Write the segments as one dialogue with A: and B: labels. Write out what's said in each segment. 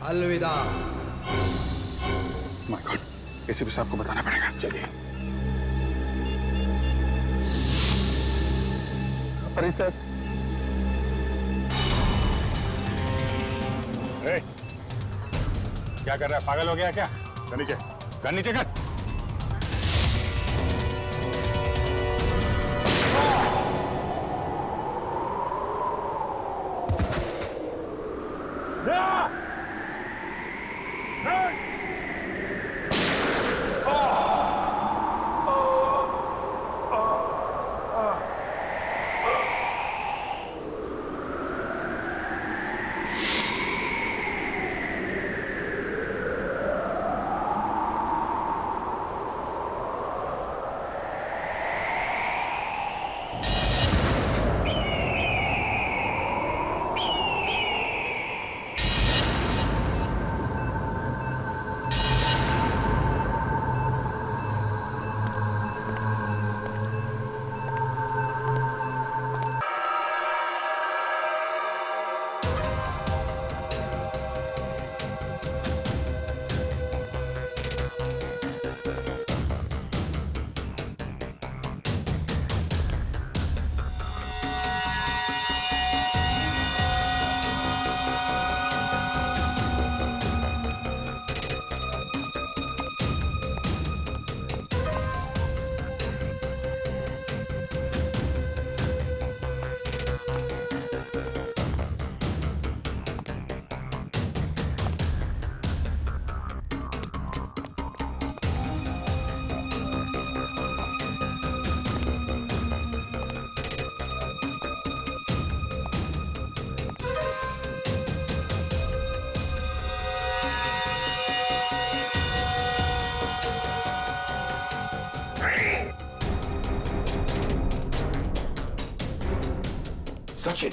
A: अलविदा।
B: My God, ACP साहब को बताना पड़ेगा। चलिए। अरे सर,
C: क्या कर रहा है? पागल हो गया क्या? गन नीचे कर।
A: सचिन,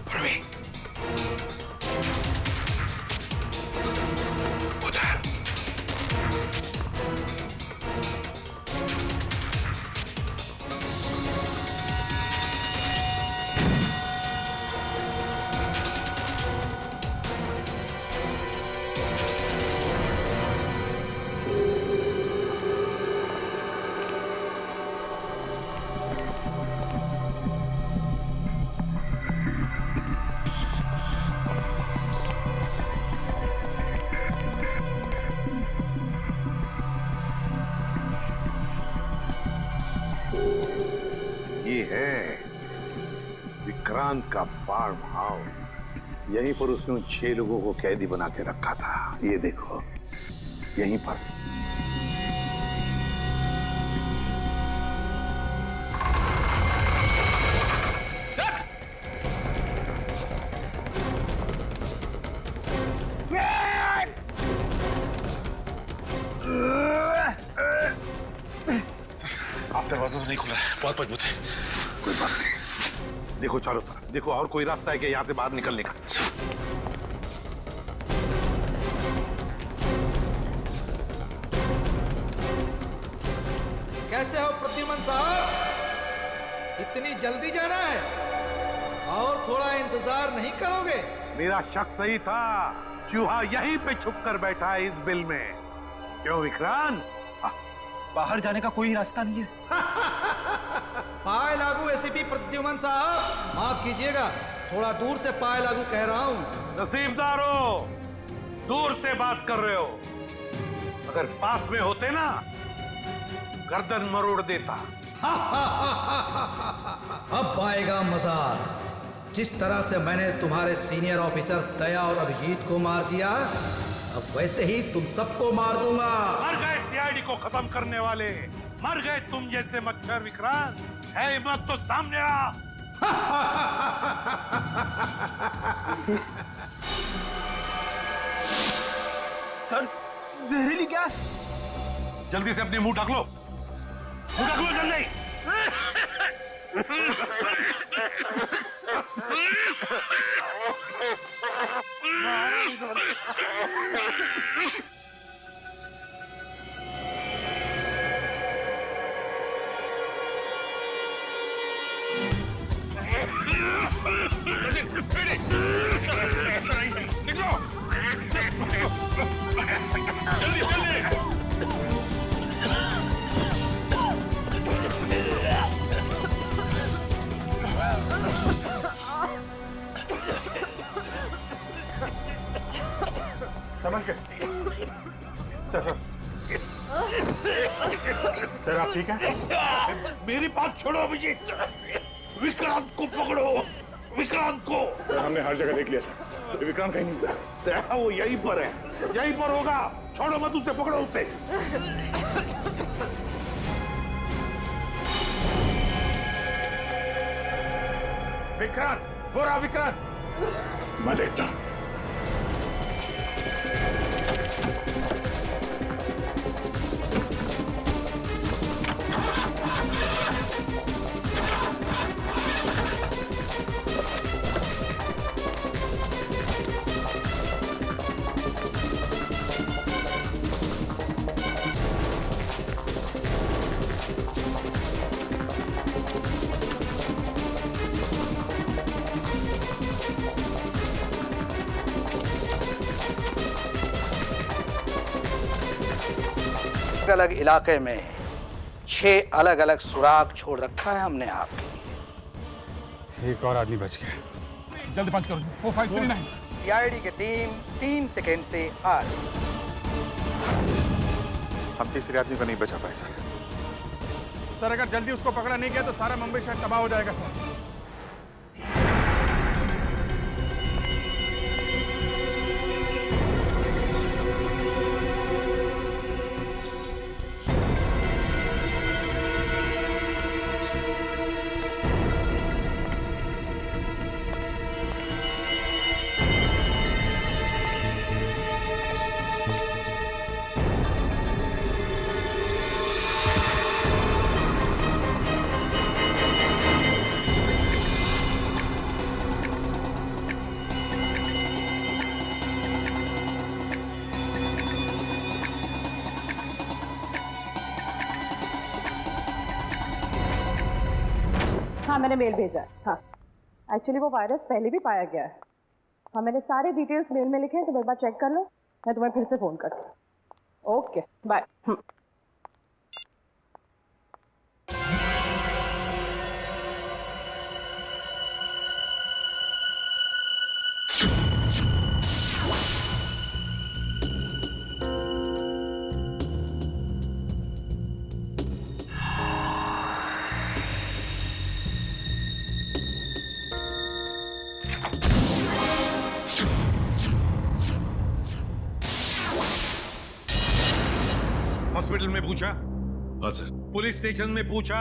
A: प्रवीण, उधर।
D: ये है विक्रांत का फार्म हाउस। यहीं पर उसने उन 6 लोगों को कैदी बना के रखा था। ये देखो, यहीं पर।
B: आप दरवाजा तो नहीं खुल रहा है, बहुत मजबूत है।
D: कोई बात नहीं, देखो चारों तरफ देखो, और कोई रास्ता है कि यहाँ से बाहर निकलने का?
A: कैसे हो प्रद्युमन साहब? इतनी जल्दी जाना है और थोड़ा इंतजार नहीं करोगे?
D: मेरा शक सही था, चूहा यहीं पे छुप कर बैठा है इस बिल में। क्यों विक्रांत?
B: बाहर जाने का कोई रास्ता नहीं है।
A: पाए लागू एसीपी प्रद्युमन साहब, माफ कीजिएगा, थोड़ा दूर से पाए लागू कह रहा हूं।
D: नसीबदारो, दूर से बात कर रहे हो, अगर पास में होते ना गर्दन मरोड़ देता।
A: अब आएगा मजा। जिस तरह से मैंने तुम्हारे सीनियर ऑफिसर दया और अभिजीत को मार दिया, अब वैसे ही तुम सबको मार दूंगा।
D: मर गए सीआईडी को खत्म करने वाले, मर गए तुम जैसे मच्छर। विक्रांत, है हिम्मत तो सामने आ।
B: सर, जहरीली गैस।
D: जल्दी से अपनी मुंह ढक लो, मुंह ढक लो जल्दी।
C: निकलो जल्दी जल्दी समझ गए सर सर आप ठीक है?
D: मेरी बात छोड़ो अभिजीत, विक्रांत को पकड़ो, विक्रांत को।
C: सर हमने हर जगह देख लिया सर, विक्रांत कहीं नहीं मिला।
D: वो यहीं पर है, यहीं पर होगा, छोड़ो मत उसे, पकड़ो उसे।
C: विक्रांत, वो रहा विक्रांत। मैं देखता हूं।
A: अलग इलाके में 6 अलग-अलग सुराग छोड़ रखा है हमने आपके।
C: एक और आदमी बच गया। जल्दी पंच करो। 4539।
A: सीआईडी के टीम 3 सेकेंड से आ रही।
C: हम तीसरे आदमी को नहीं बचा पाए सर। सर अगर जल्दी उसको पकड़ा नहीं गया तो सारा मुंबई शहर तबाह हो जाएगा सर।
E: हाँ मैंने मेल भेजा है। हाँ एक्चुअली वो वायरस पहले भी पाया गया है। हाँ मैंने सारे डिटेल्स मेल में लिखे हैं, तो एक बार चेक कर लो, मैं तुम्हें फिर से फ़ोन करती हूँ। Okay bye.
D: हॉस्पिटल में पूछा?
C: हाँ सर।
D: पुलिस स्टेशन में पूछा?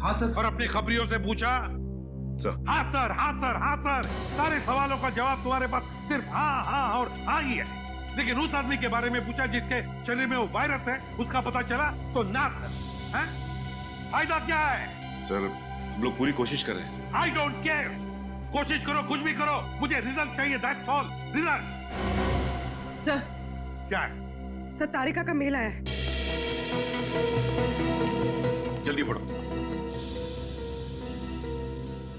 C: हाँ सर।
D: और अपने खबरियों से पूछा?
C: सर।
D: हाँ सर, हाँ सर, हाँ सर। सारे सवालों का जवाब तुम्हारे पास सिर्फ हाँ हाँ और हाँ ही है। लेकिन उस आदमी के बारे में पूछा जिसके शरीर में वो वायरस है, उसका पता चला तो ना सर। हैं? फायदा क्या है?
C: सर हम लोग पूरी कोशिश कर रहे हैं सर।
D: I don't care. कोशिश करो, कुछ भी करो, मुझे रिजल्ट चाहिए, दैट्स ऑल। रिजल्ट।
E: सर।
D: क्या है?
E: सर तारिका का मेल आया है।
D: जल्दी पढ़ो।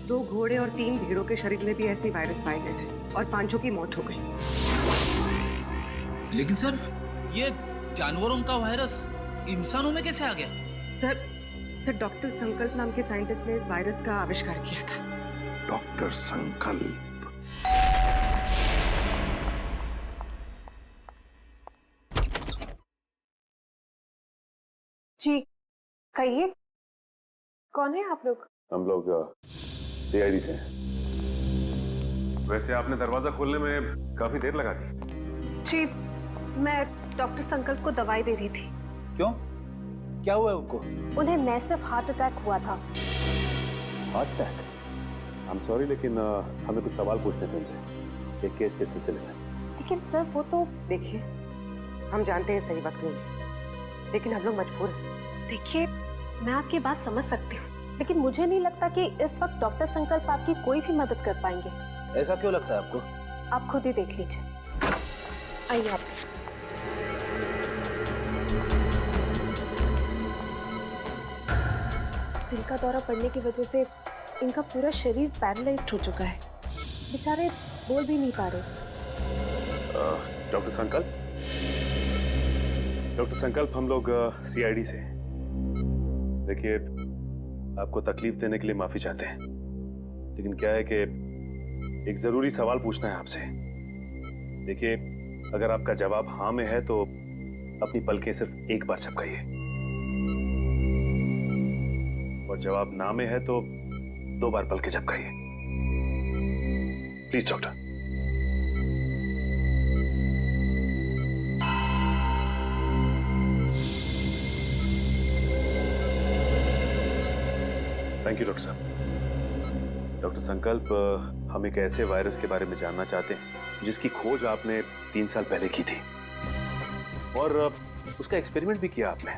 E: 2 घोड़े और 3 भेड़ों के शरीर में भी ऐसे वायरस पाए गए थे और 5 की मौत हो गई।
F: लेकिन सर ये जानवरों का वायरस इंसानों में कैसे आ गया?
E: सर डॉक्टर संकल्प नाम के साइंटिस्ट ने इस वायरस का आविष्कार किया था।
D: डॉक्टर संकल्प।
G: जी कहिए, कौन है आप लोग?
C: हम लोग सीआईडी से हैं। वैसे आपने दरवाजा खोलने में काफी देर लगा दी।
G: जी मैं डॉक्टर संकल्प को दवाई दे रही थी।
F: क्यों? क्या हुआ है उनको?
G: उन्हें मैसिव हार्ट अटैक हुआ था।
C: Heart attack? I am sorry लेकिन हमें कुछ सवाल पूछने थे उनसे एक केस के सिलसिले में।
G: लेकिन सर वो तो
E: देखिए हम जानते हैं सही वक्त नहीं है, लेकिन हम लोग मजबूर हैं।
G: देखिए मैं आपकी बात समझ सकती हूँ, लेकिन मुझे नहीं लगता कि इस वक्त डॉक्टर संकल्प आपकी कोई भी मदद कर पाएंगे।
F: ऐसा क्यों लगता है आपको?
G: आप खुद ही देख लीजिए। आइए आप। दिल का दौरा पड़ने की वजह से इनका पूरा शरीर पैरालाइज्ड हो चुका है। बेचारे बोल भी नहीं पा रहे।
C: डॉक्टर संकल्प हम लोग सीआईडी से। देखिए, आपको तकलीफ देने के लिए माफी चाहते हैं, लेकिन क्या है कि एक जरूरी सवाल पूछना है आपसे। देखिए, अगर आपका जवाब हाँ में है तो अपनी पलकें सिर्फ एक बार झपकाइए, और जवाब ना में है तो 2 बार पलकें झपकाइए। Please doctor. Thank you doctor साहब। डॉक्टर संकल्प, हम एक ऐसे वायरस के बारे में जानना चाहते हैं जिसकी खोज आपने 3 साल पहले की थी, और उसका एक्सपेरिमेंट भी किया आपने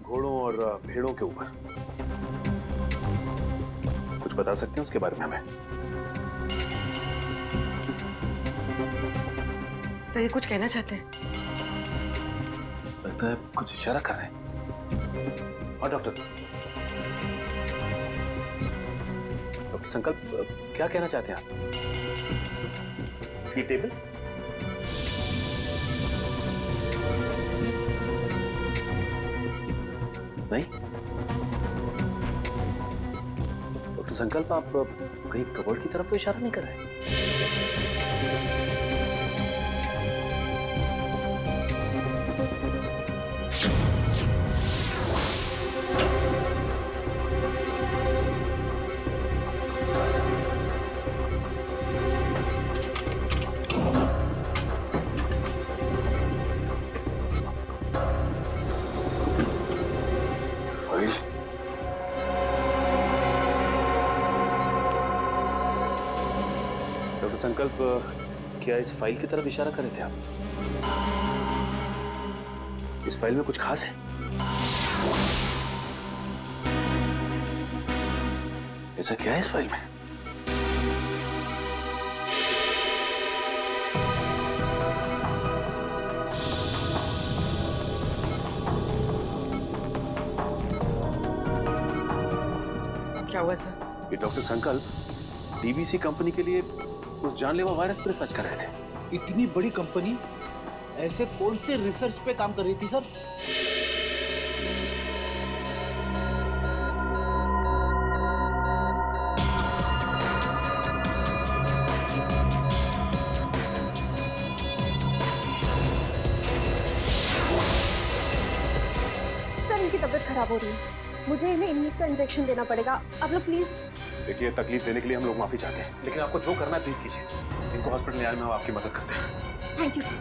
C: घोड़ों और भेड़ों के ऊपर। कुछ बता सकते हैं उसके बारे में हमें?
E: सही कुछ कहना चाहते हैं?
C: लगता है कुछ इशारा कर रहे हैं। और डॉक्टर संकल्प, क्या कहना चाहते हैं आप? टेबल? नहीं? डॉक्टर संकल्प, आप कहीं कबर्ड की तरफ तो इशारा नहीं कर रहे? संकल्प, क्या इस फाइल की तरफ इशारा कर रहे थे आप? इस फाइल में कुछ खास है? ऐसा क्या है इस फाइल में?
E: क्या हुआ सर?
C: ये डॉक्टर संकल्प डीवीसी कंपनी के लिए उस जानलेवा वायरस पर रिसर्च कर रहे थे।
F: इतनी बड़ी कंपनी ऐसे कौन से रिसर्च पे काम कर रही थी सर?
G: सर, इनकी तबीयत खराब हो रही है, मुझे इन्हें इन्हीं का इंजेक्शन देना पड़ेगा। आप लोग प्लीज।
C: देखिए, तकलीफ देने के लिए हम लोग माफी चाहते हैं, लेकिन आपको जो करना है प्लीज कीजिए। इनको हॉस्पिटल ले आने में हम आपकी मदद करते हैं।
G: Thank you sir.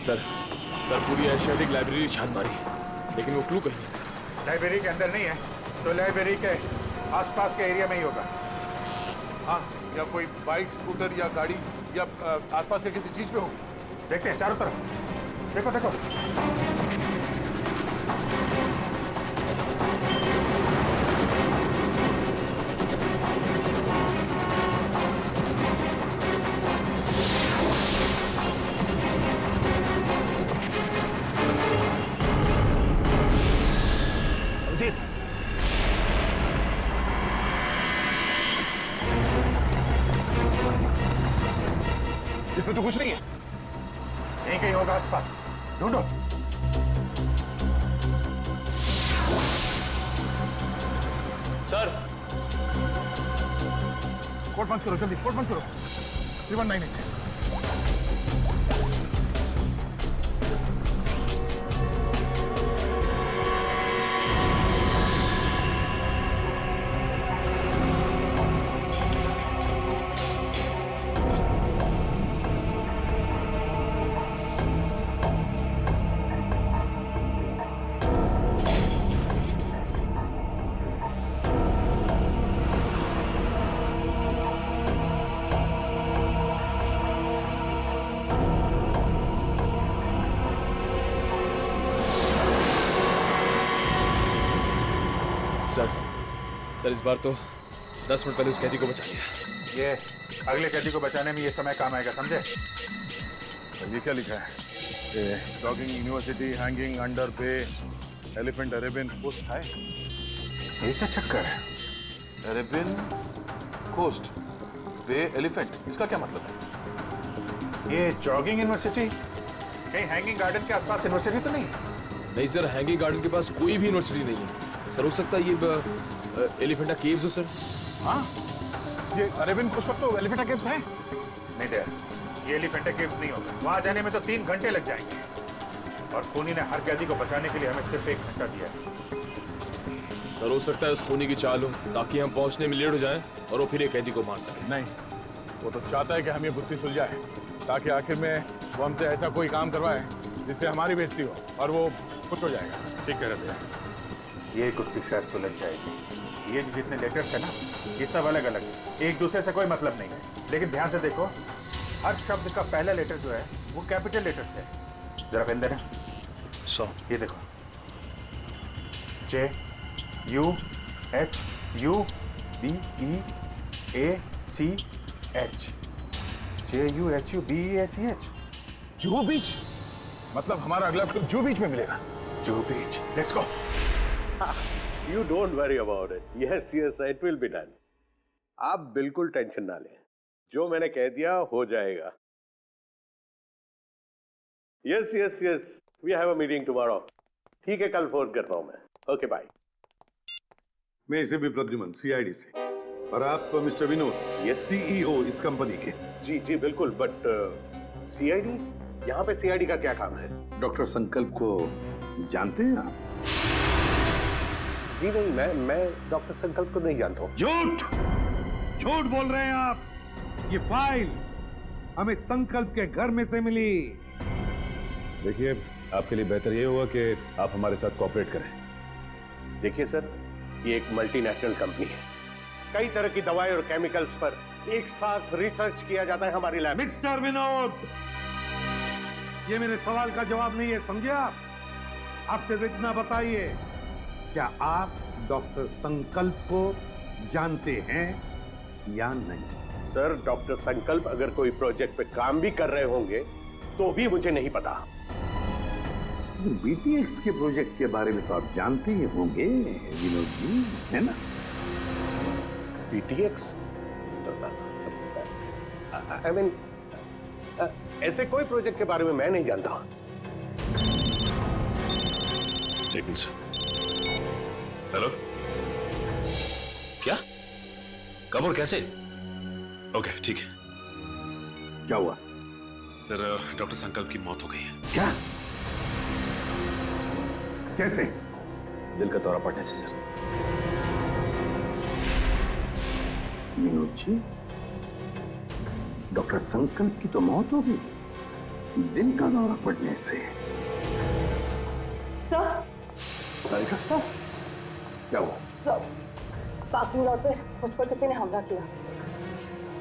H: सर पूरी एशियाटिक लाइब्रेरी छान मारी, लेकिन वो क्लू कहीं
I: लाइब्रेरी के अंदर नहीं है तो लाइब्रेरी के आसपास के एरिया में ही होगा। हाँ, या कोई बाइक, स्कूटर या गाड़ी या आसपास के किसी चीज पे होगी। देखते हैं चारों तरफ। देखो देखो।
C: इसमें तो कुछ नहीं है।
I: यहीं कहीं होगा आसपास, ढूंढो।
H: सर,
I: कोड बंद करो, जल्दी कोड बंद करो। 3198।
H: सर इस बार तो 10 मिनट पहले उस कैदी को बचा लिया।
I: ये अगले कैदी को बचाने में ये समय काम आएगा, समझे?
C: ये क्या लिखा है?
I: जॉगिंग यूनिवर्सिटी हैंगिंग अंडर पे एलिफेंट अरेबियन कोस्ट है। ये क्या चक्कर है? अरेबियन कोस्ट पे एलिफेंट, इसका क्या मतलब है? ये जॉगिंग यूनिवर्सिटी कहीं हैंगिंग गार्डन के आसपास यूनिवर्सिटी तो नहीं?
H: नहीं सर, हैंगिंग गार्डन के पास कोई भी यूनिवर्सिटी नहीं है सर। हो सकता है ये एलिफेंटा केव्स हो सर।
I: हाँ, ये अरेबियन कोस्ट पर तो एलिफेंटा केव्स है। नहीं दे, ये एलिफेंटा केव्स नहीं होगा। वहां जाने में तो 3 घंटे लग जाएंगे और खूनी ने हर कैदी को बचाने के लिए हमें सिर्फ 1 घंटा दिया है।
H: सर हो सकता है उस खूनी की चाल हो ताकि हम पहुंचने में लेट हो जाएं और वो फिर एक कैदी को मार सके।
I: नहीं, वो तो चाहता है कि हम ये गुत्थी सुलझाए ताकि आखिर में वो हमसे ऐसा कोई काम करवाए जिससे हमारी बेइज्जती हो और वो खुश हो जाएगा। ठीक कह रहे भैया, ये गुत्थी शायद सुलझ जाएगी। ये जितने लेटर्स है ना, ये सब अलग अलग है, एक दूसरे से कोई मतलब नहीं है। लेकिन ध्यान से देखो, हर शब्द का पहला लेटर जो है वो कैपिटल लेटर से है। जरा पेन देना। ये देखो, JUHUBEACH, JUHUBEACH। जुहू बीच, मतलब हमारा अगला ट्रिप जुहू बीच में मिलेगा। Juhu beach, let's go.
J: You don't worry about it. Yes, yes, it will be done. आप बिल्कुल टेंशन ना लें, जो मैंने कह दिया हो जाएगा। Yes, yes, yes. We have a meeting tomorrow. ठीक है, कल फोन करता हूँ मैं। Okay, bye.
D: मैं इसे भी प्रद्युमन, CID से। और आप मिस्टर विनोद,
J: Yes.
D: CEO इस कंपनी के।
J: जी जी बिल्कुल, बट CID? यहाँ पे CID का क्या काम है?
D: डॉक्टर संकल्प को जानते हैं आप?
J: जी नहीं, मैं डॉक्टर संकल्प को नहीं जानता हूँ।
D: झूठ बोल रहे हैं आप। ये फाइल हमें संकल्प के घर में से मिली।
C: देखिए, आपके लिए बेहतर ये होगा कि आप हमारे साथ कोऑपरेट करें।
J: देखिए सर, ये एक मल्टीनेशनल कंपनी है। कई तरह की दवाई और केमिकल्स पर एक साथ रिसर्च किया जाता है हमारी लैब।
D: मिस्टर विनोद, ये मेरे सवाल का जवाब नहीं है, समझे आप? आप सिर्फ इतना बताइए, क्या आप डॉक्टर संकल्प को जानते हैं या नहीं?
J: सर, डॉक्टर संकल्प अगर कोई प्रोजेक्ट पे काम भी कर रहे होंगे तो भी मुझे नहीं पता।
K: BTX के प्रोजेक्ट के बारे में तो आप जानते ही होंगे विनोद जी, है ना?
J: BTX? I mean, ऐसे कोई प्रोजेक्ट के बारे में मैं नहीं जानता।
C: हेलो, क्या? कब और कैसे? ओके, ठीक है।
K: क्या हुआ?
C: सर, डॉक्टर संकल्प की मौत हो गई है।
K: क्या? कैसे?
C: दिल का दौरा पड़ने से सर।
K: विनोद जी, डॉक्टर संकल्प की तो मौत हो गई, दिल का दौरा पड़ने से।
E: सर,
K: सर, क्या हुआ?
E: सर, पार्किंग लॉट पे मुझ पर किसी ने हमला किया।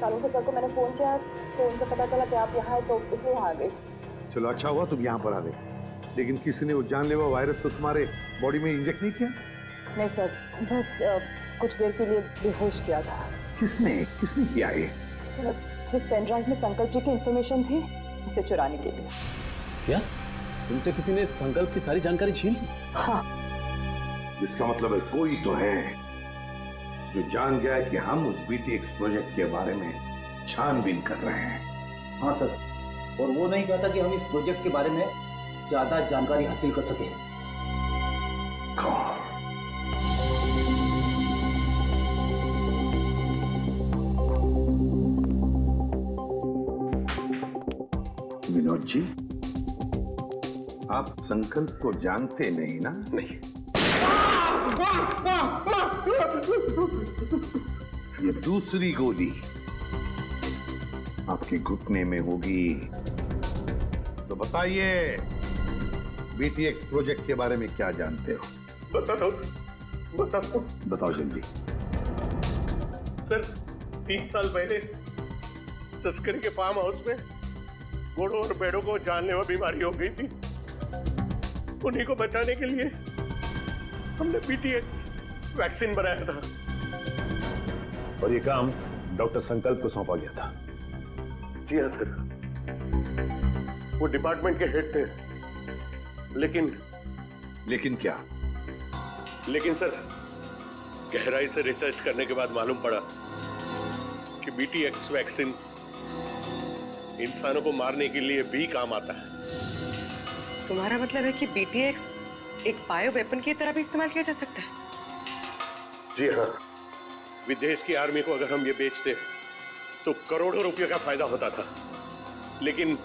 E: कानून के सर को मैंने फोन किया तो उनसे पता चला कि आप यहाँ हैं, तो इसलिए यहाँ आ गई।
D: चलो, अच्छा हुआ तुम यहाँ पर आ गए। लेकिन किसी ने वो जानलेवा वायरस तो तुम्हारे बॉडी में इंजेक्ट नहीं किया?
E: नहीं सर, बस कुछ देर के लिए बेहोश किया था।
K: किसने किया ये?
E: सर, जिस पेन ड्राइव में संकल्प जी की इंफॉर्मेशन थी, उसे चुराने के लिए।
H: क्या? तुमसे किसी ने संकल्प की सारी जानकारी छीन ली?
E: हाँ।
K: इसका मतलब है कोई तो है जो जान गया कि हम उस BTX प्रोजेक्ट के बारे में छानबीन कर रहे हैं।
L: हाँ सर, और वो नहीं चाहता कि हम इस प्रोजेक्ट के बारे में ज्यादा जानकारी हासिल कर सकें। विनोद जी, आप संकल्प को जानते नहीं ना?
J: नहीं।
K: ये दूसरी गोली आपके घुटने में होगी।
D: तो बताइए, BTX प्रोजेक्ट के बारे में क्या जानते हो?
K: बताओ जल्दी।
J: सर, 3 साल पहले तस्करी के फार्म हाउस में घोड़ों और भेड़ों को जानलेवा बीमारी हो गई थी। उन्हीं को बचाने के लिए हमने BTX वैक्सीन बनाया था।
C: और ये काम डॉक्टर संकल्प को सौंपा गया था।
J: जी हाँ सर। वो डिपार्टमेंट के हेड थे,
K: लेकिन क्या?
J: लेकिन सर, गहराई से रिसर्च करने के बाद मालूम पड़ा कि BTX वैक्सीन इंसानों को मारने के लिए भी काम आता है।
E: तुम्हारा मतलब है कि BTX एक बायो वेपन की तरह भी इस्तेमाल किया जा सकता है?
J: जी हाँ, विदेश की आर्मी को अगर हम ये बेचते तो करोड़ों रुपए का फायदा होता था। लेकिन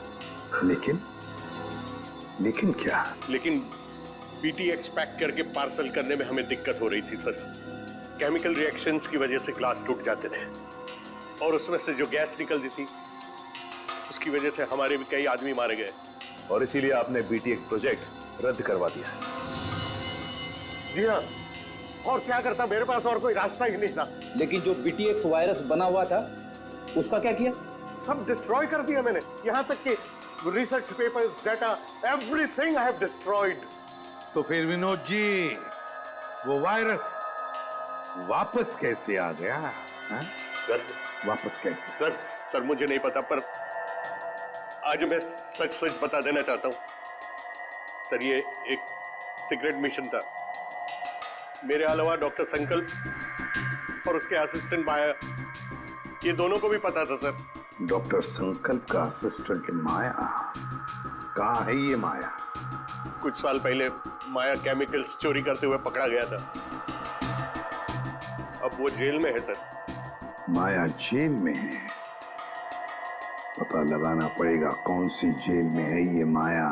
K: क्या?
J: लेकिन BTX पैक करके पार्सल करने में हमें दिक्कत हो रही थी सर। केमिकल रिएक्शंस की वजह से ग्लास टूट जाते थे और उसमें से जो गैस निकलती थी उसकी वजह से हमारे भी कई आदमी मारे गए।
C: और इसीलिए आपने BTX प्रोजेक्ट रद्द करवा दिया है।
J: जी हाँ, और क्या करता, मेरे पास और कोई रास्ता ही नहीं था।
L: लेकिन जो BTX वायरस बना हुआ था उसका क्या किया?
J: सब डिस्ट्रॉय कर दिया मैंने, यहाँ तक कि research papers, data, everything I have destroyed.
K: तो फिर विनोद जी, वो वायरस वापस कैसे आ गया?
J: सर
K: वापस कैसे?
J: सर मुझे नहीं पता, पर आज मैं सच बता देना चाहता हूं। सर, ये एक सीक्रेट मिशन था। मेरे अलावा डॉक्टर संकल्प और उसके असिस्टेंट माया, ये दोनों को भी पता था सर।
K: डॉक्टर संकल्प का असिस्टेंट माया? कहाँ है ये माया?
J: कुछ साल पहले माया केमिकल्स चोरी करते हुए पकड़ा गया था। अब वो जेल में है सर।
K: माया जेल में है? पता लगाना पड़ेगा कौन सी जेल में है ये माया।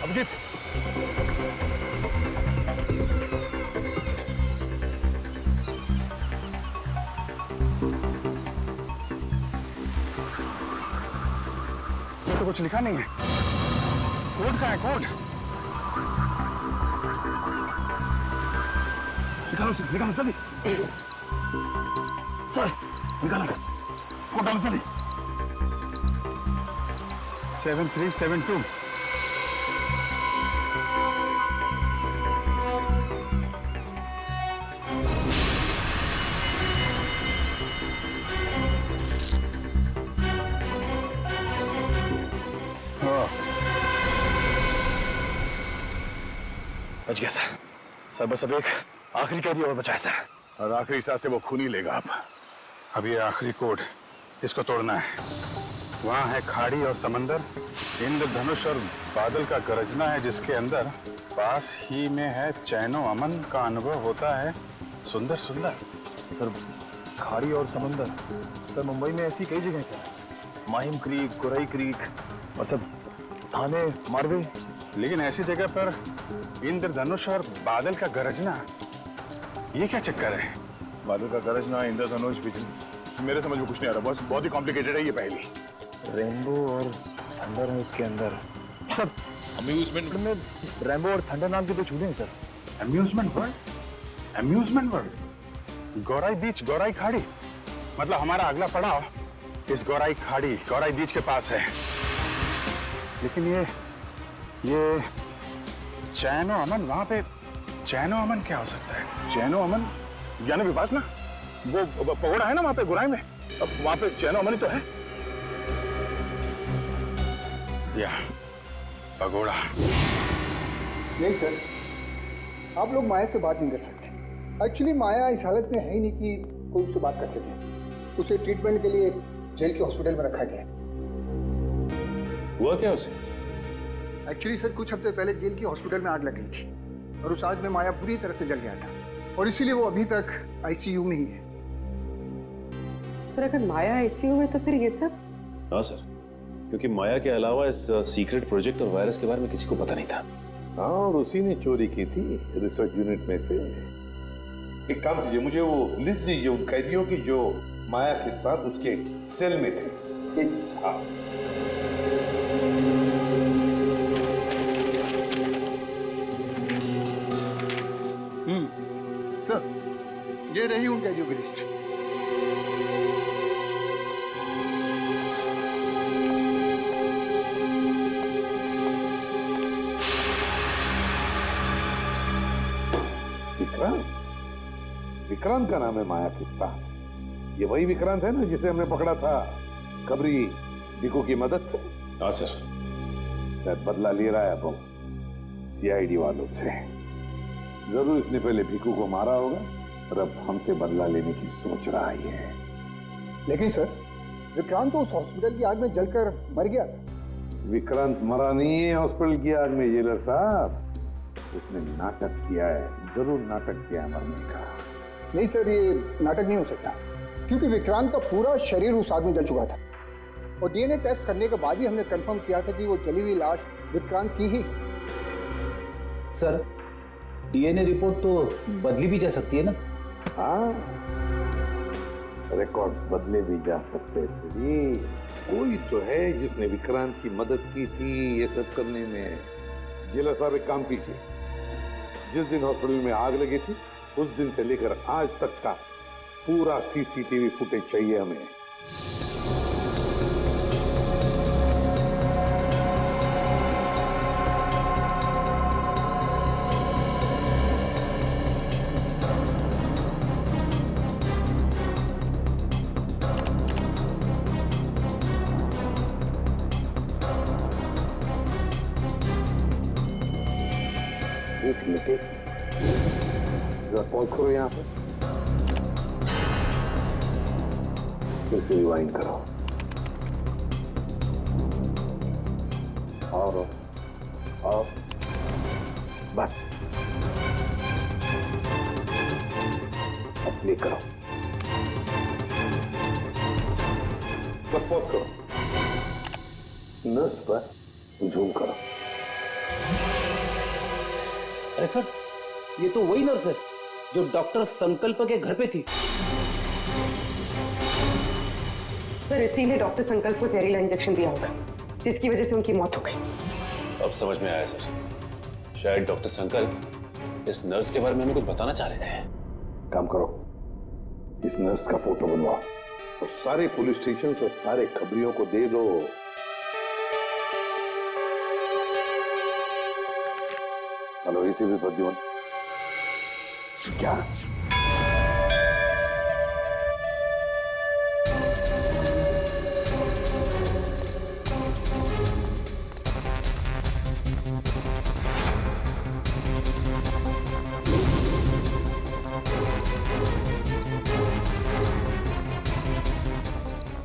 I: अभिजीत, ये तो कुछ लिखा नहीं है। कोड कहाँ है? कोड निकालो सर, निकालो जल्दी। सर निकालो, कोड डालो जल्दी। 7372।
C: बच गया सर बस अब एक आखिरी कैदी और बचा है सर।
I: और आखिरी सांस से वो खून ही लेगा। अब ये आखिरी कोड, इसको तोड़ना है। वहाँ है खाड़ी और समंदर, इंद्रधनुष और बादल का गरजना है जिसके अंदर पास ही में है चैनो अमन का अनुभव होता है सुंदर सुंदर।
H: सर खाड़ी और समंदर, सर मुंबई में ऐसी कई जगह सर, माहिम क्रीक, गुराई क्रीक और सब थाने, मारवे।
I: लेकिन ऐसी जगह पर इंद्रधनुष और बादल का गरजना, ये क्या चक्कर है?
H: बादल का गरजना, इंद्रधनुष, बिजली,
I: मेरे समझ में कुछ नहीं आ रहा। बहुत ही कॉम्प्लिकेटेड है ये पहेली।
H: रेनबो और थंडर है उसके अंदर। सर अम्यूजमेंट में रेनबो और थंडर नाम के दो चूहे हैं sir.
I: Amusement world? Amusement world? Gorai beach, Gorai खाड़ी, मतलब हमारा अगला पड़ाव इस गौराई खाड़ी, गौराई बीच के पास है। लेकिन ये चैनो अमन, वहां पे चैनो अमन क्या हो सकता है? चैनो अमन यानी विपासना, वो पगोड़ा है ना वहां पे गुराई में, अब वहां पे चैनो अमन ही तो है। या पगोड़ा।
M: नहीं सर, आप लोग माया से बात नहीं कर सकते। एक्चुअली माया इस हालत में है ही नहीं कि कोई उससे बात कर सके। उसे ट्रीटमेंट के लिए जेल के हॉस्पिटल में रखा गया।
C: हुआ क्या उसे?
M: एक्चुअली सर कुछ हफ्ते पहले जेल के हॉस्पिटल में आग लग गई थी और उस आग में माया पूरी तरह से जल गया था और इसीलिए वो अभी तक ICU में ही है।
E: सर अगर माया ICU में तो फिर ये सब?
C: हाँ सर, क्योंकि माया के अलावा इस सीक्रेट प्रोजेक्ट और वायरस के बारे में किसी को पता नहीं था।
K: हाँ, और उसी ने चोरी की थी रिसर्च यूनिट में से। एक काम कीजिए, मुझे वो लिस्ट दीजिए उन कैदियों की जो माया के साथ उसके सेल में थे। हाँ।
M: सर, ये रही उन कैदियों की लिस्ट।
K: विक्रांत का नाम है माया के साथ। ये वही विक्रांत है ना जिसे हमने पकड़ा था खबरी भिकू की मदद से?
C: हाँ सर।
K: शायद बदला ले रहा है अब सीआईडी वालों से। जरूर इसने पहले भिकू को मारा होगा और अब हमसे बदला लेने की सोच रहा है।
M: लेकिन सर, विक्रांत तो उस हॉस्पिटल की आग में जलकर मर गया।
K: विक्रांत मरा नहीं है हॉस्पिटल की आग में जेलर साहब। उसने नाटक किया है, जरूर नाटक किया है मरने का।
M: नहीं सर, ये नाटक नहीं हो सकता, क्योंकि विक्रांत का पूरा शरीर उस आग में जल चुका था और डीएनए टेस्ट करने के बाद ही हमने कंफर्म किया था कि वो जली हुई लाश विक्रांत की ही।
L: सर, डीएनए रिपोर्ट तो बदली भी जा सकती है ना?
K: हाँ, रिकॉर्ड बदले भी जा सकते थे। कोई तो है जिसने विक्रांत की मदद की थी ये सब करने में। जेलर साहब एक काम कीजिए, जिस दिन हॉस्पिटल में आग लगी थी उस दिन से लेकर आज तक का पूरा सीसीटीवी फुटेज चाहिए हमें। एक मिनट, जरा पॉज करो यहाँ पे, फिर से रिवाइंड करो और बस अब प्ले करो, बस पॉज करो, नर्स पर जूम करो।
L: अरे सर, ये तो वही नर्स है जो डॉक्टर संकल्प के घर पे थी।
E: सर, इसीलिए डॉक्टर संकल्प को जहरीला इंजेक्शन दिया होगा, जिसकी वजह से उनकी मौत हो गई।
C: अब समझ में आया सर, शायद डॉक्टर संकल्प इस नर्स के बारे में हमें कुछ बताना चाह रहे थे।
K: काम करो, इस नर्स का फोटो बनवाओ और सारे पुलिस स्टेशन और सारे खबरियों को दे दो। हेलो, इसी भी प्रद्युमन, क्या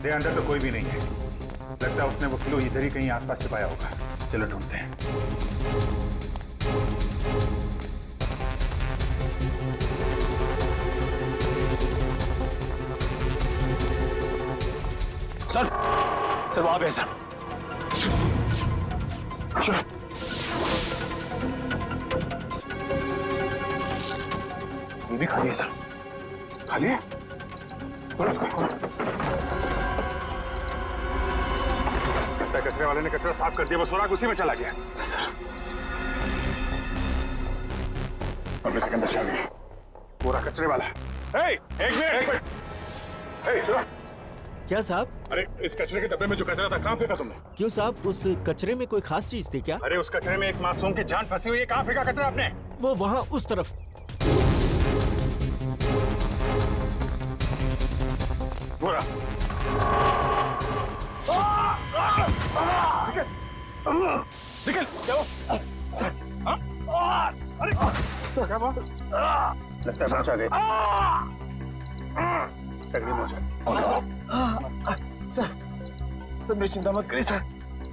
I: दे अंदर तो कोई भी नहीं है। लगता है उसने वो किलो इधर ही कहीं आसपास छिपाया होगा। चलो ढूंढते हैं।
H: सर वहां पे सर। चलो ये भी खाली है सर। खाली है?
I: कचरे वाले ने कचरा साफ कर दिया, वो सुराग उसी में चला गया।
H: सर
I: और से अंदर चल गया पूरा कचरे वाला। एक मिनट, सुनो।
N: क्या साहब?
I: अरे इस कचरे के डब्बे में जो कचरा था कहाँ फेंका तुमने?
N: क्यों साहब, उस कचरे में कोई खास चीज थी क्या?
I: अरे उस कचरे में एक मासूम की जान फंसी हुई है, कहाँ फेंका कचरा आपने?
N: वो वहाँ उस तरफ।
I: पूरा निकल जाओ।
H: सर
I: अरे सर क्या बात? लगता है पहुंचा गए।
H: सर मेरी चिंता मत करिए सर।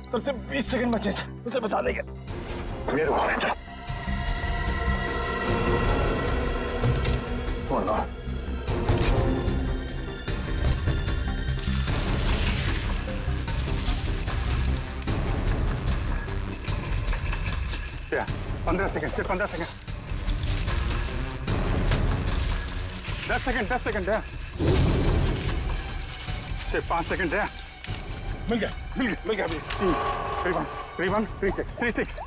H: सर से 20 सेकंड बचे सर, उसे बचा देंगे।
I: मेरे को क्या 15 सेकंड, सिर्फ 15 सेकंड।
O: 10 सेकंड है। सिर्फ 5 सेकंड है। मिल गया अभी। 3-1 3-6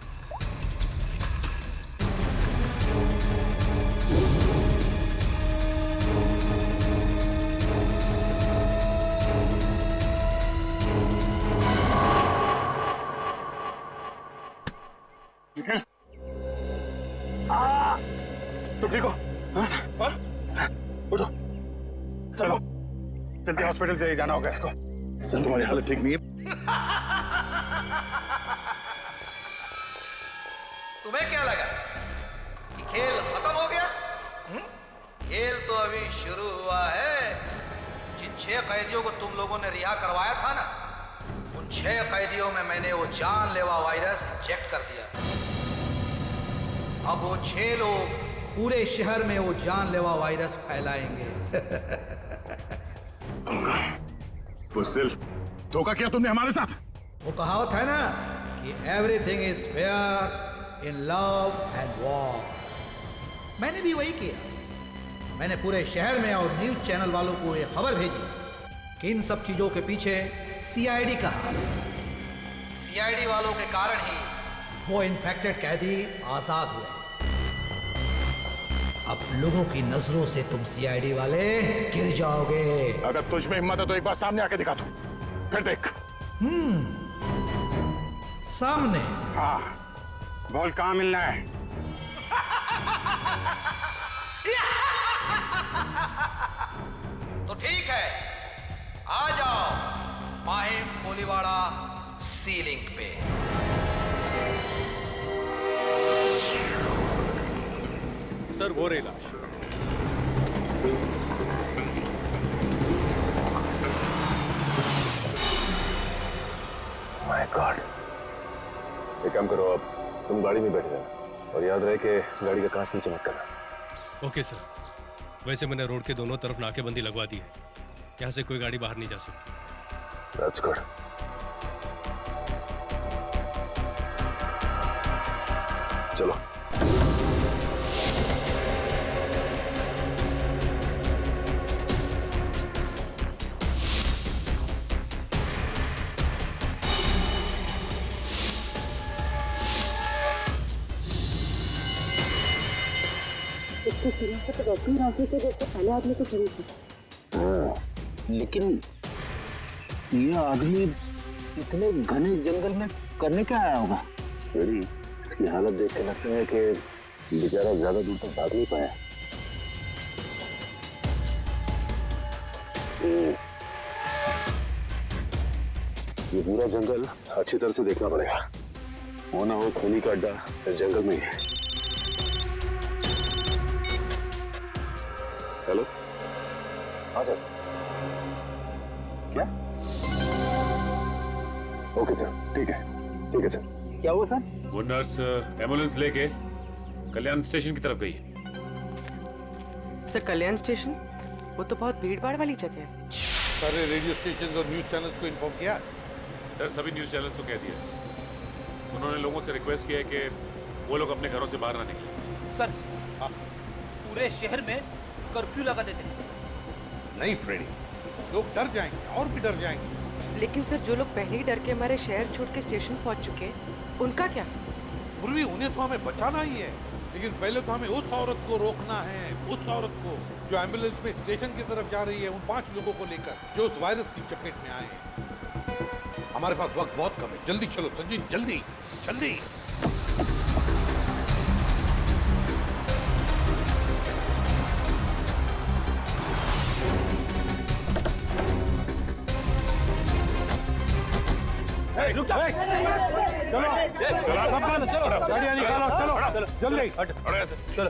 O: तुम ठीक हो? हाँ सर उठो। चलो जल्दी हॉस्पिटल जाना होगा इसको। सर तुम्हारी हालत ठीक नहीं है।
A: तुम्हें क्या लगा कि खेल खत्म हो गया? खेल तो अभी शुरू हुआ है। जिन 6 कैदियों को तुम लोगों ने रिहा करवाया था ना, उन 6 कैदियों में मैंने वो जानलेवा वायरस इंजेक्ट कर दिया। अब वो 6 लोग पूरे शहर में वो जानलेवा वायरस फैलाएंगे।
O: बुज़दिल, धोखा किया तुमने हमारे साथ।
A: वो कहावत है ना कि everything is fair in love and war. मैंने भी वही किया। मैंने पूरे शहर में और न्यूज चैनल वालों को ये खबर भेजी कि इन सब चीजों के पीछे सीआईडी का हाथ है। सीआईडी वालों के कारण ही वो इन्फेक्टेड कैदी आजाद हुए। अब लोगों की नजरों से तुम सीआईडी वाले गिर जाओगे।
O: अगर तुझ में हिम्मत है तो एक बार सामने आके दिखा दो, फिर देख।
A: सामने?
O: हाँ, बोल कहाँ मिलना है?
A: तो ठीक है, आ जाओ माहिम कोलीवाड़ा सीलिंग पे।
C: सर वो रही लाश।
H: My God. एक काम करो, अब तुम गाड़ी में बैठ जाना और याद रहे कि गाड़ी का कांच नीचे मत करना।
P: Okay sir. वैसे मैंने रोड के दोनों तरफ नाकेबंदी लगवा दी है। यहाँ से कोई गाड़ी बाहर नहीं जा सकती।
H: That's good. चलो।
L: पहले आदमी को चली थी। लेकिन ये आदमी इतने घने जंगल में करने क्या आया होगा?
H: इसकी हालत देख के लगता है कि बेचारा ज्यादा दूर तक भाग नहीं पाया। ये पूरा जंगल अच्छी तरह से देखना पड़ेगा। वो ना हो खूनी का अड्डा इस जंगल में ही है। हेलो, हाँ सर। क्या? ओके सर, ठीक है सर।
L: क्या हुआ सर?
C: वो नर्स एम्बुलेंस लेके कल्याण स्टेशन की तरफ गई।
Q: सर कल्याण स्टेशन? वो तो बहुत भीड़ भाड़ वाली जगह है।
K: सारे रेडियो स्टेशन और न्यूज चैनल्स को इन्फॉर्म किया?
C: सर सभी न्यूज चैनल्स को कह दिया। उन्होंने लोगों से रिक्वेस्ट किया है कि वो लोग अपने घरों से बाहर ना निकलें।
F: सर पूरे शहर में कर्फ्यू लगा देते हैं।
K: नहीं फ्रेडी, लोग डर जाएंगे और भी डर जाएंगे।
Q: लेकिन सर जो लोग पहले ही डर के हमारे शहर छोड़ के स्टेशन पहुंच चुके हैं, उनका क्या?
K: पूर्वी उन्हें तो हमें बचाना ही है, लेकिन पहले तो हमें उस औरत को रोकना है, उस औरत को जो एम्बुलेंस में स्टेशन की तरफ जा रही है, उन 5 लोगों को लेकर जो उस वायरस की चपेट में आए हैं। हमारे पास वक्त बहुत कम है, जल्दी चलो संजीव, जल्दी जल्दी।
O: रुक जा। चलो गाड़ियाँ निकालो, चलो जल्दी चलो।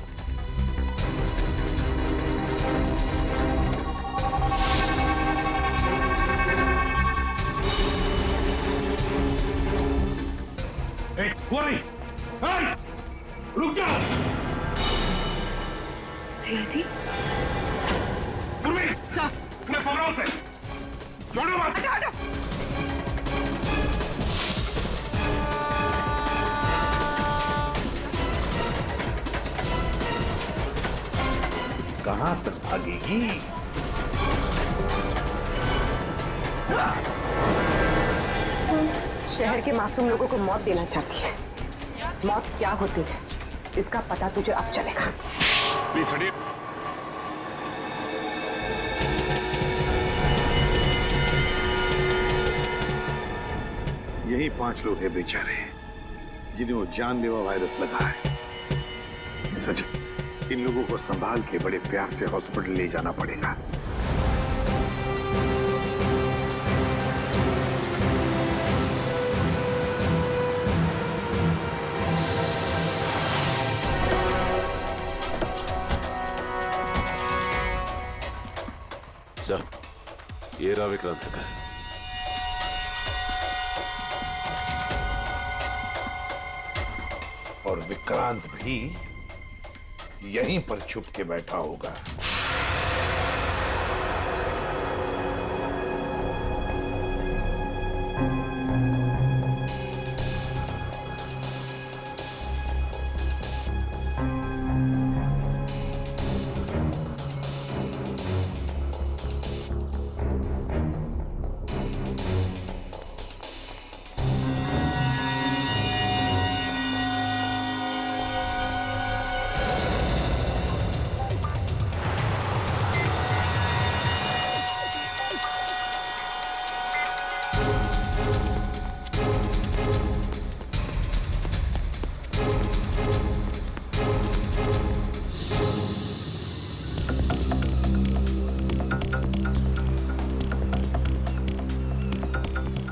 K: रुक जाओ।
Q: सीआईडी?
K: मैं बोल रहा हूँ से छोड़ो मत। कहां तक भागेगी?
Q: शहर के मासूम लोगों को मौत देना चाहती है। मौत क्या होती है इसका पता तुझे अब चलेगा।
O: प्लीज हटिए।
K: यही 5 लोग हैं बेचारे जिन्हें वो जानलेवा वायरस लगा है। सच, इन लोगों को संभाल के बड़े प्यार से हॉस्पिटल ले जाना पड़ेगा।
R: सर, ये रहा विक्रांत का घर।
K: और विक्रांत भी यहीं पर छुप के बैठा होगा।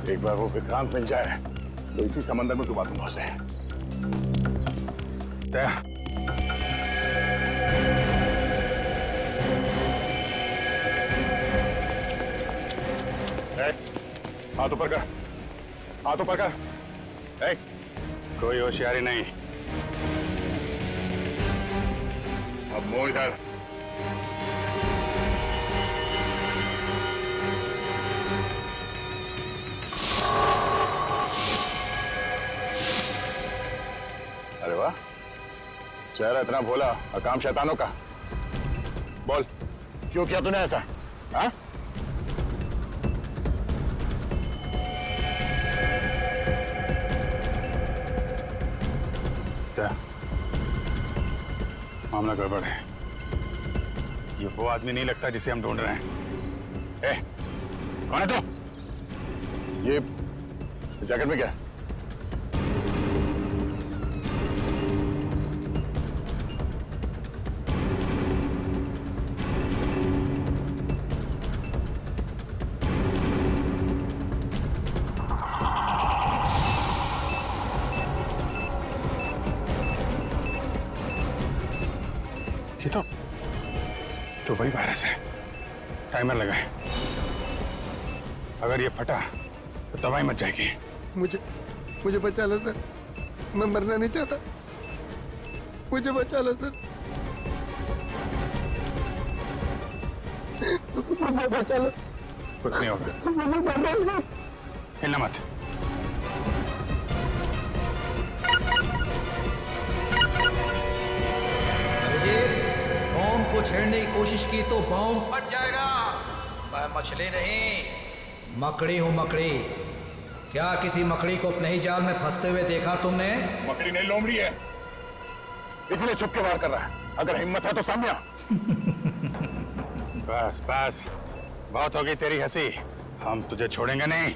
O: एक बार वो विक्रांत मिल जाए तो इसी समंदर में डुबा दूंगा उसे। दया, हाथ ऊपर कर, हाथ ऊपर कर। कोई होशियारी नहीं। अब मुंह इधर। अरे वाह, चेहरा इतना भोला और काम शैतानों का। बोल, क्यों किया तूने ऐसा? हाँ? क्या मामला गड़बड़ है? ये वो आदमी नहीं लगता जिसे हम ढूंढ रहे हैं। कौन है तू? ये जैकेट में क्या? तो वही वायरस है। टाइमर लगा है। अगर ये फटा तो दवाई मच जाएगी।
M: मुझे बचा लो सर, मैं मरना नहीं चाहता। मुझे बचा लो सर, मुझे बचा लो।
O: कुछ नहीं होगा, हिलना मत।
A: बॉम्ब को छेड़ने की कोशिश की तो बॉम्ब फट जाएगा। मैं मछली नहीं, मकड़ी हूँ मकड़ी। क्या किसी मकड़ी को अपने ही जाल में फंसते हुए देखा तुमने?
O: मकड़ी नहीं, लोमड़ी है, इसलिए छुप के वार कर रहा है। अगर हिम्मत है तो सामने आ। बस बस, बहुत होगी तेरी हंसी। हम तुझे छोड़ेंगे नहीं।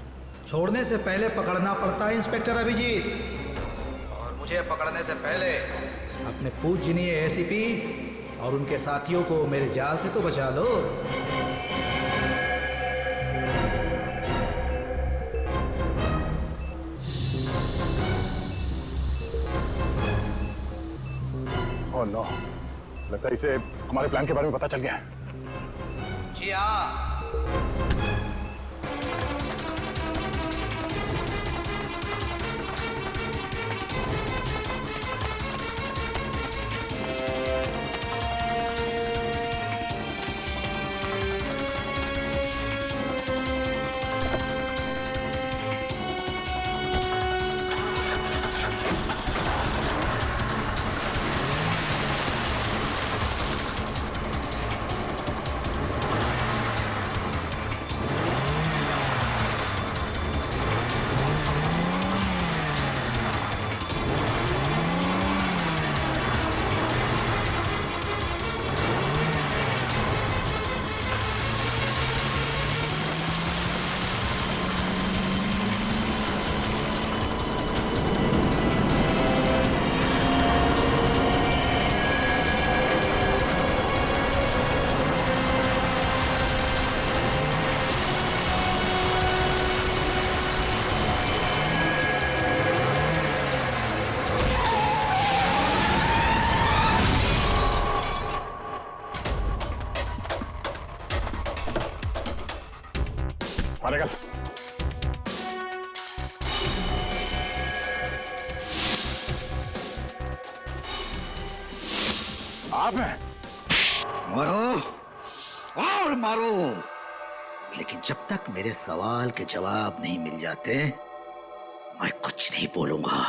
A: छोड़ने से पहले पकड़ना पड़ता है इंस्पेक्टर अभिजीत, और मुझे पकड़ने से पहले अपने पूजनीय एसीपी और उनके साथियों को मेरे जाल से तो बचा लो।
O: ओह नो, लगता है इसे हमारे प्लान के बारे में पता चल गया है।
A: जी हाँ।
O: बाहर निकल। आप हैं?
A: मारो और मारो, लेकिन जब तक मेरे सवाल के जवाब नहीं मिल जाते मैं कुछ नहीं बोलूंगा।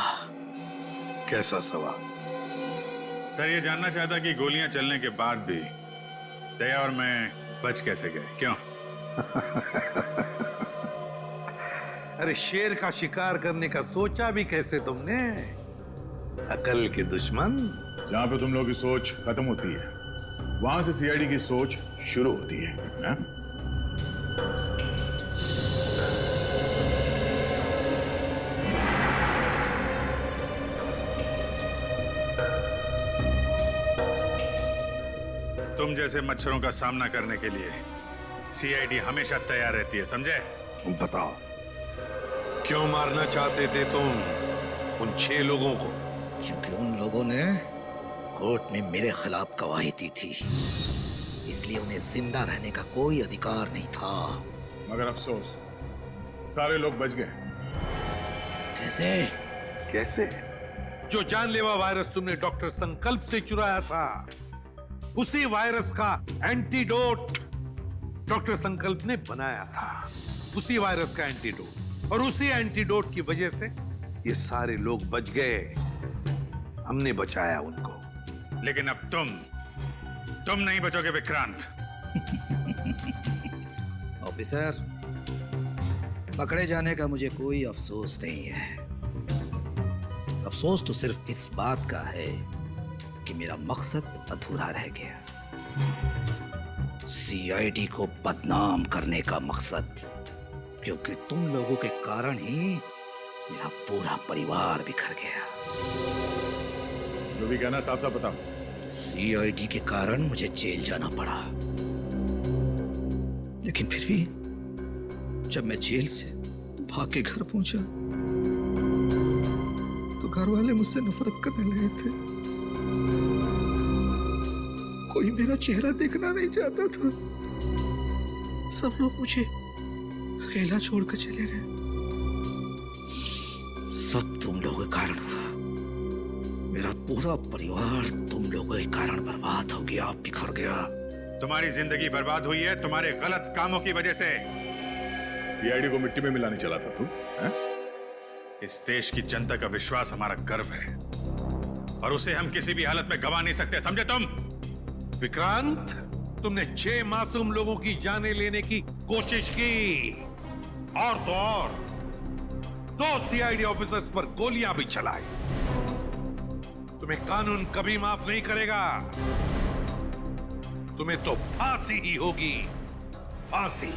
K: कैसा सवाल?
O: सर ये जानना चाहता कि गोलियां चलने के बाद भी दया और मैं बच कैसे गए, क्यों?
K: अरे शेर का शिकार करने का सोचा भी कैसे तुमने? अकल के दुश्मन।
O: जहां पे तुम लोगों की सोच खत्म होती है वहां से सीआईडी की सोच शुरू होती है, ना? तुम जैसे मच्छरों का सामना करने के लिए सीआईडी हमेशा तैयार रहती है, समझे?
K: तुम बताओ, क्यों मारना चाहते थे तुम उन 6 लोगों को?
A: क्योंकि उन लोगों ने कोर्ट में मेरे खिलाफ गवाही दी थी, इसलिए उन्हें जिंदा रहने का कोई अधिकार नहीं था।
O: मगर अफसोस सारे लोग बच गए।
A: कैसे?
K: कैसे?
D: जो जानलेवा वायरस तुमने डॉक्टर संकल्प से चुराया था, उसी वायरस का एंटीडोट डॉक्टर संकल्प ने बनाया था। उसी वायरस का एंटीडोट, और उसी एंटीडोट की वजह से
K: ये सारे लोग बच गए। हमने बचाया उनको।
O: लेकिन अब तुम नहीं बचोगे विक्रांत।
A: ऑफिसर, पकड़े जाने का मुझे कोई अफसोस नहीं है। अफसोस तो सिर्फ इस बात का है कि मेरा मकसद अधूरा रह गया। सीआईडी को बदनाम करने का मकसद, क्योंकि तुम लोगों के कारण ही मेरा पूरा परिवार बिखर गया।
O: जो भी कहना साफ साफ बताओ।
A: सीआईडी के कारण मुझे जेल जाना पड़ा, लेकिन फिर भी जब मैं जेल से भाग के घर पहुंचा तो घर वाले मुझसे नफरत करने लगे थे। कोई मेरा चेहरा देखना नहीं चाहता था। सब लोग मुझे अकेला छोड़कर चले गए। सब तुम लोगों के कारण हुआ। मेरा पूरा परिवार तुम लोगों के कारण बर्बाद हो गया, बिखर गया।
O: तुम्हारी जिंदगी बर्बाद हुई है तुम्हारे गलत कामों की वजह से। सीआईडी को मिट्टी में मिलाने चला था तू, हैं? इस देश की जनता का विश्वास हमारा गर्व है, और उसे हम किसी भी हालत में गवा नहीं सकते, समझे तुम?
D: विक्रांत, तुमने 6 मासूम लोगों की जानें लेने की कोशिश की, और तो और 2 सीआईडी ऑफिसर्स पर गोलियां भी चलाई। तुम्हें कानून कभी माफ नहीं करेगा। तुम्हें तो फांसी ही होगी, फांसी।